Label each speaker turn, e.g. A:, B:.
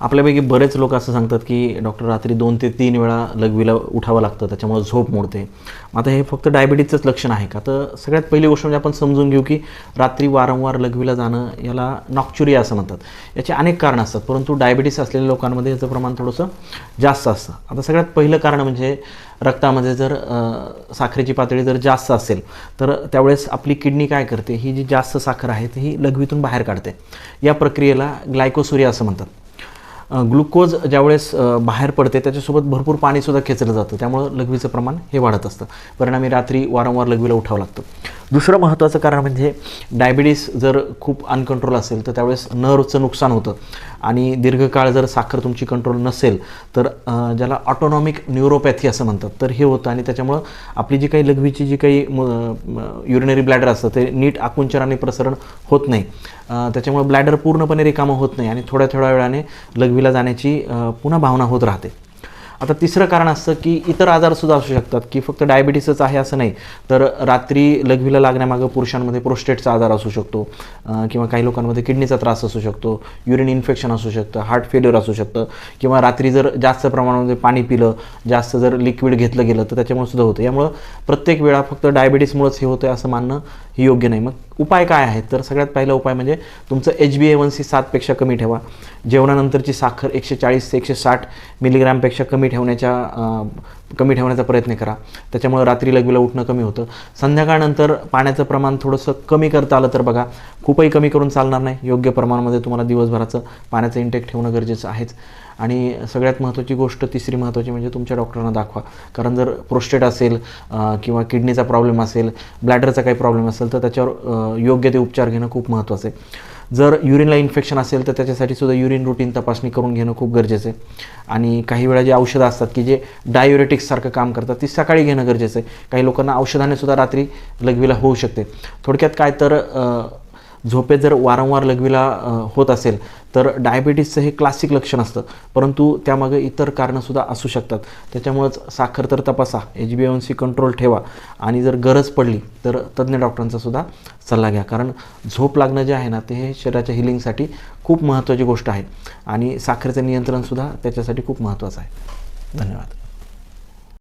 A: आपल्यापैकी बरेच लोक असं सांगतात की डॉक्टर रात्री 2 ते 3 वेळा लघवीला उठावं लागतं, त्याच्यामुळे झोप मोडते. आता हे फक्त डायबिटीजचंच लक्षण आहे का? तर सगळ्यात पहिली गोष्ट म्हणजे आपण समजून घेऊ की रात्री वारंवार लघवीला जाणं याला नॉक्च्युरिया असं म्हणतात. याचे अनेक कारणं असतात, परंतु डायबिटीस असलेल्या लोकांमध्ये याचं प्रमाण थोडंसं जास्त असतं. आता सगळ्यात पहिलं कारण म्हणजे रक्तामध्ये जर साखरेची पातळी जर जास्त असेल तर त्यावेळेस आपली किडनी काय करते, ही जी जास्त साखर आहे ती ही लघवीतून बाहेर काढते. या प्रक्रियेला ग्लायकोसुरिया असं म्हणतात. ग्लुकोज ज्यावेळेस बाहेर पडते त्याच्यासोबत भरपूर पाणीसुद्धा खेचलं जातं, त्यामुळं लघवीचं प्रमाण हे वाढत असतं. परिणामी रात्री वारंवार लघवीला उठावं लागतं. दुसरं महत्त्वाचं कारण म्हणजे डायबिटीस जर खूप अनकंट्रोल असेल तर त्यावेळेस नर्वचं नुकसान होतं आणि दीर्घकाळ जर साखर तुमची कंट्रोल नसेल तर ज्याला ऑटोनॉमिक न्यूरोपॅथी असं म्हणतात, तर हे होतं आणि त्याच्यामुळं आपली जी काही लघवीची जी काही युरिनरी ब्लॅडर असतं ते नीट आकुंचनाने प्रसरण होत नाही. त्याच्यामुळे ब्लॅडर पूर्णपणे रिकामं होत नाही आणि थोड्या थोड्या वेळाने लघवीला जाण्याची पुन्हा भावना होत राहते. आता तिसरं कारण असतं की इतर आजारसुद्धा असू शकतात, की फक्त डायबिटीसच आहे असं नाही, तर रात्री लघवीला लागण्यामागं पुरुषांमध्ये प्रोस्टेटचा आजार असू शकतो किंवा काही लोकांमध्ये किडनीचा त्रास असू शकतो, युरिन इन्फेक्शन असू शकतं, हार्ट फेल्युअर असू शकतं किंवा रात्री जर जास्त प्रमाणामध्ये पाणी पिलं, जास्त जर लिक्विड घेतलं गेलं तर त्याच्यामुळे सुद्धा होतं. यामुळं प्रत्येक वेळा फक्त डायबिटीसमुळंच हे होतं असं मानणं हे योग्य नाही. मग उपाय काय आहेत? तर सगळ्यात पहिला उपाय म्हणजे तुमचं HbA1c 7पेक्षा कमी ठेवा. जेवणानंतरची साखर 140 ते 160 मिलीग्रॅमपेक्षा कमी ठेवण्याचा प्रयत्न करा. त्याच्यामुळे रात्री लघवीला उठणं कमी होतं. संध्याकाळनंतर पाण्याचं प्रमाण थोडंसं कमी करता आलं तर बघा, खूपही कमी करून चालणार नाही. योग्य प्रमाणामध्ये तुम्हाला दिवसभराचं पाण्याचं इंटेक ठेवणं गरजेचं आहेच. आणि सगळ्यात महत्त्वाची गोष्ट, तिसरी महत्त्वाची म्हणजे तुमच्या डॉक्टरांना दाखवा. कारण जर प्रोस्टेट असेल किंवा किडनीचा प्रॉब्लेम असेल, ब्लॅडरचा काही प्रॉब्लेम असेल तर त्याच्यावर योग्य ते उपचार घेणं खूप महत्त्वाचं आहे. जर युरिनला इन्फेक्शन असेल तर त्याच्यासाठी सुद्धा युरिन रुटीन तपासणी करून घेणं खूप गरजेचं आहे. आणि काही वेळा जे औषधं असतात की जे डायुरेटिक्ससारखं काम करतात ती सकाळी घेणं गरजेचं आहे. काही लोकांना औषधाने सुद्धा रात्री लघवीला होऊ शकते. थोडक्यात काय तर झोपेत जर वारंवार लघवीला होत असेल तर डायबिटीसचं हे क्लासिक लक्षण असतं, परंतु त्यामागे इतर कारणंसुद्धा असू शकतात. त्याच्यामुळंच साखर तर तपासा, HbA1c कंट्रोल ठेवा आणि जर गरज पडली तर तज्ज्ञ डॉक्टरांचा सुद्धा सल्ला घ्या. कारण झोप लागणं जे आहे ना ते हे शरीराच्या हिलिंगसाठी खूप महत्त्वाची गोष्ट आहे आणि साखरेचं नियंत्रणसुद्धा त्याच्यासाठी खूप महत्त्वाचं आहे. धन्यवाद.